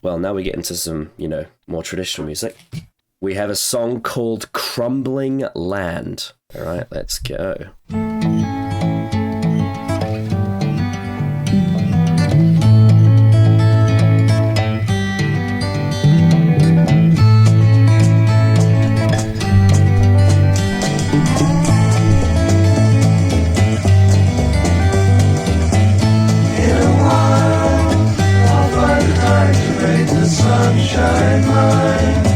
Well, now we get into some, more traditional music. We have a song called Crumbling Land. All right, let's go. Sunshine mine.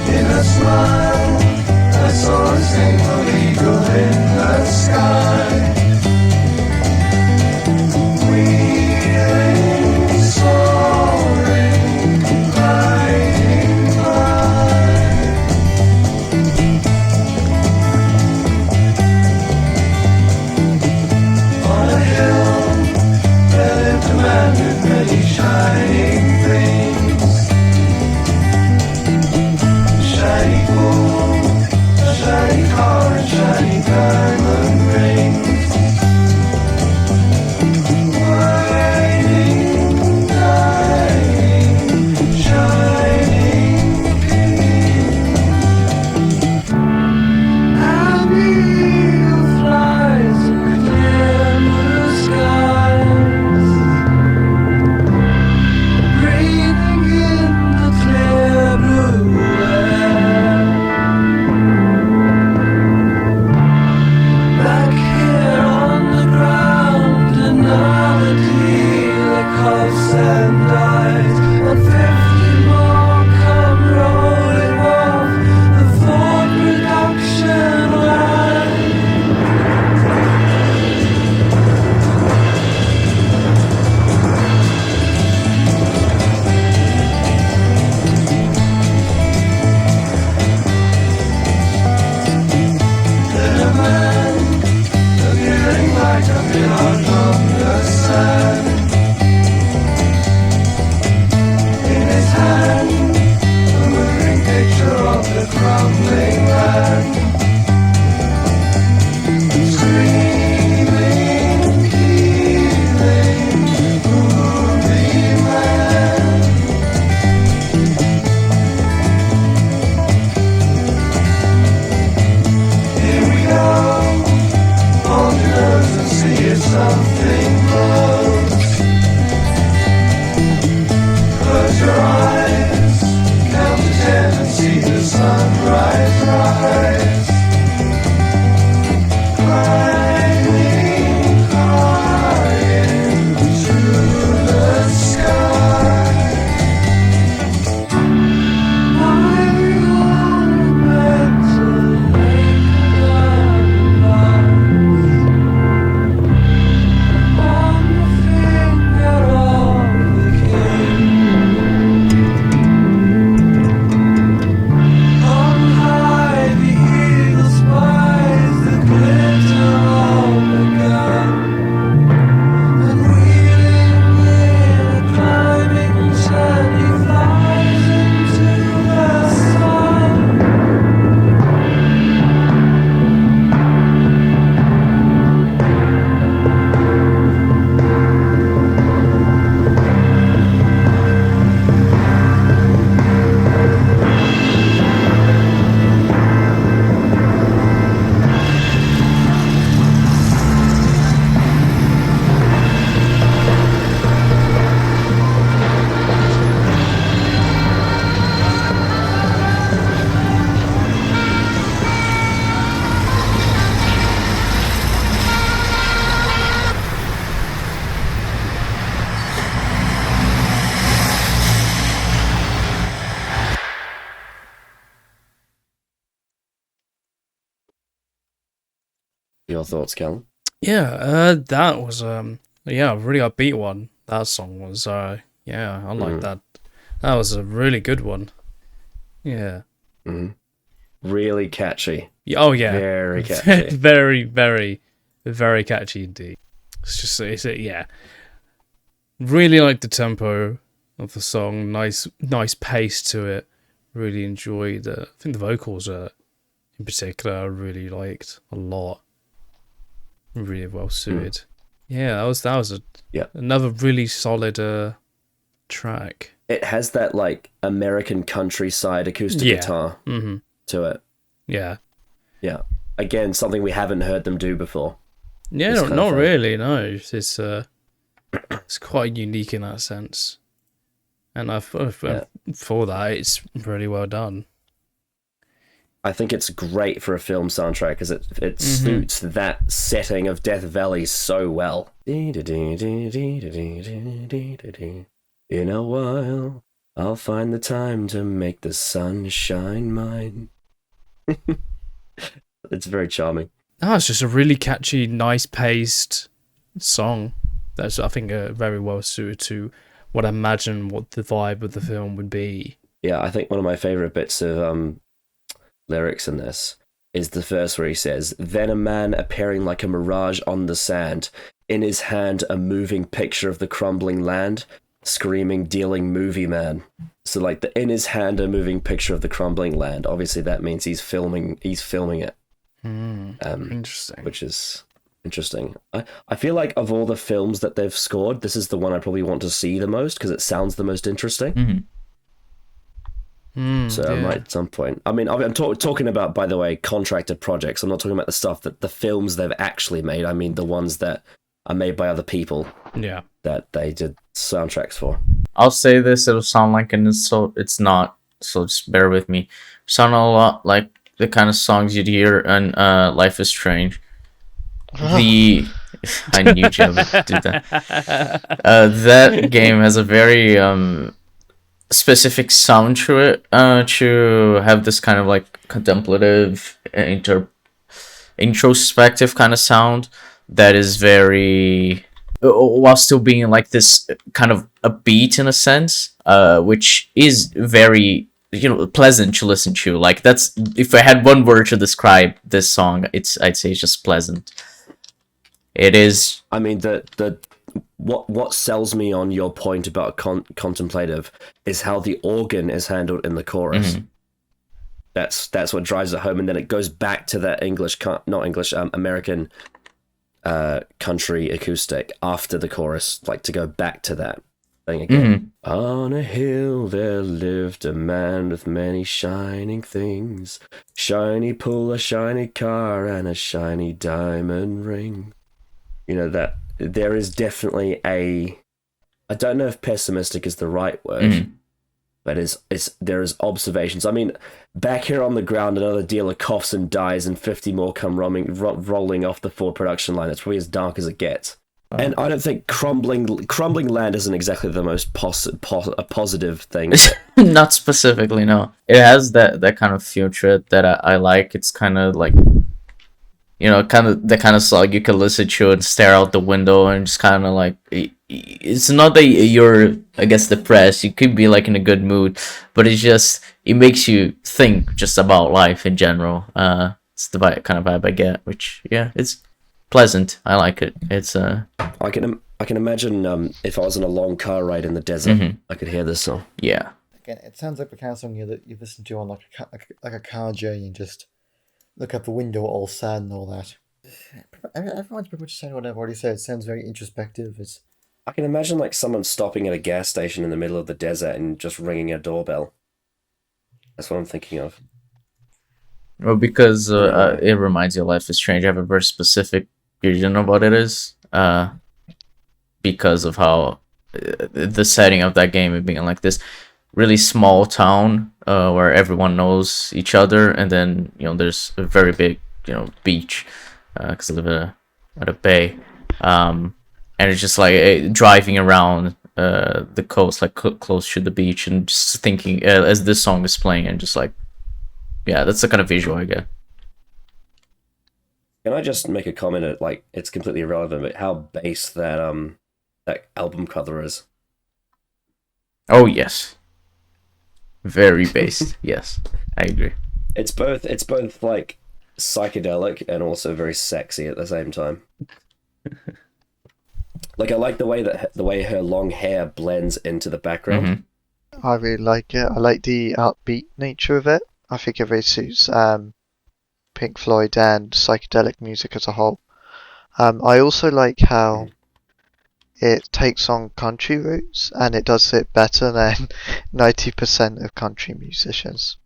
In a smile, I saw a single eagle in the sky. Wheeling, soaring, gliding by. On a hill, there lived a man with many shining things. Shiny bull, a shiny car, and shiny diamond rings. Whining, dining, shining king. And the eagle flies in clear blue skies. Breathing in the clear blue air. Back here on the ground, another dealer coughs and dies, and 50 more come rolling off the Ford production line. Then a man, appearing like a pillar on the sand. In his hand, a moving picture of the crumbling land. Screaming, healing, moving land. Here we go, hold your nose and see if something glows. Close your eyes, count to 10 and see the sunrise rise. Climbing high into the sky. Why we all meant to make a love on the finger of the king. On high the eagle spies the glitter of the gun, and wheeling near, climbing turn, he flies into the sun. Your thoughts, Callum? Yeah, that was a really upbeat one. That song was I like that. That was a really good one. Yeah. Really catchy. Oh yeah. Very catchy. very, very, very catchy indeed. Yeah. Really like the tempo of the song. Nice pace to it. Really enjoyed it. I think the vocals in particular I really liked a lot. Really well suited. Yeah, that was another really solid track. It has that like American countryside acoustic guitar to it. Yeah. Yeah. Again, something we haven't heard them do before. Yeah, not really. No, it's quite unique in that sense, and for that, it's really well done. I think it's great for a film soundtrack because it suits that setting of Death Valley so well. In a while, I'll find the time to make the sun shine mine. It's very charming. Oh, it's just a really catchy, nice paced song. That's, I think, very well suited to what I imagine what the vibe of the film would be. Yeah, I think one of my favorite bits of lyrics in this is the verse where he says, "Then a man appearing like a mirage on the sand, in his hand a moving picture of the crumbling land, screaming, dealing movie man." So like in his hand a moving picture of the crumbling land. Obviously that means he's filming it. Interesting. Which is interesting. I feel like of all the films that they've scored, this is the one I probably want to see the most because it sounds the most interesting. So I might at some point. I mean, I'm talking about, by the way, contracted projects. I'm not talking about the stuff that the films they've actually made. I mean the ones that are made by other people. Yeah. That they did soundtracks for. I'll say this, it'll sound like an insult. It's not, so just bear with me. Sound a lot like the kind of songs you'd hear in Life is Strange. I knew you would do that. That game has a very specific sound to it, to have this kind of like contemplative, introspective kind of sound that is very, while still being like this kind of upbeat in a sense, which is very, pleasant to listen to. Like, that's, if I had one word to describe this song, I'd say it's just pleasant. It is. I mean, what sells me on your point about contemplative is how the organ is handled in the chorus. That's what drives it home, and then it goes back to that American country acoustic after the chorus, like to go back to that thing again. On a hill there lived a man with many shining things, shiny pool, a shiny car, and a shiny diamond ring. That there is definitely I don't know if pessimistic is the right word, but there is observations. I mean, back here on the ground, another dealer coughs and dies, and 50 more come rolling off the Ford production line. It's probably as dark as it gets. And I don't think crumbling land isn't exactly the most positive thing. Not specifically, no. It has that kind of feel to it that I like. It's kind of like, kind of the kind of song you can listen to and stare out the window and just kind of like, it's not that you're, I guess, depressed. You could be like in a good mood, but it makes you think just about life in general. It's the kind of vibe I get, which, yeah, it's pleasant. I like it. It's I can imagine if I was on a long car ride in the desert, I could hear this song. Yeah. Again, it sounds like the kind of song that you listen to on like a car journey and just look out the window all sad and all that. Everyone's pretty much saying what I've already said. It sounds very introspective. I can imagine like someone stopping at a gas station in the middle of the desert and just ringing a doorbell. That's what I'm thinking of. Well, because it reminds you of Life is Strange. I have a very specific vision of what it is. Because of how the setting of that game, it being like this really small town where everyone knows each other, and then there's a very big beach because I live at a bay, and it's just like driving around the coast, like close to the beach, and just thinking as this song is playing, and just like, yeah, that's the kind of visual I get. Can I just make a comment at, like, it's completely irrelevant, but how base that album cover is? Oh yes, very based. Yes, I agree. It's both like psychedelic and also very sexy at the same time. Like, I like the way her long hair blends into the background. I really like it. I like the upbeat nature of it. I think it really suits Pink Floyd and psychedelic music as a whole. I also like how it takes on country roots and it does it better than 90% of country musicians,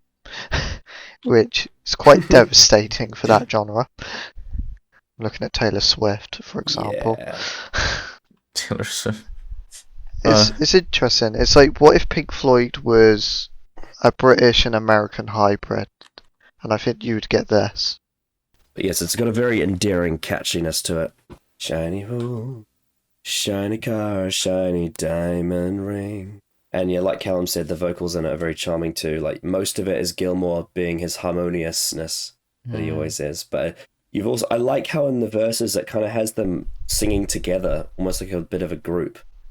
which is quite devastating for that genre. I'm looking at Taylor Swift, for example. Yeah. Taylor Swift. It's interesting. It's like, what if Pink Floyd was a British and American hybrid? And I think you'd get this. But yes, it's got a very endearing catchiness to it. Shiny hole, shiny car, shiny diamond ring. And yeah, like Callum said, the vocals in it are very charming too. Like, most of it is Gilmour being his harmoniousness that he always is. But I like how in the verses it kind of has them singing together, almost like a bit of a group.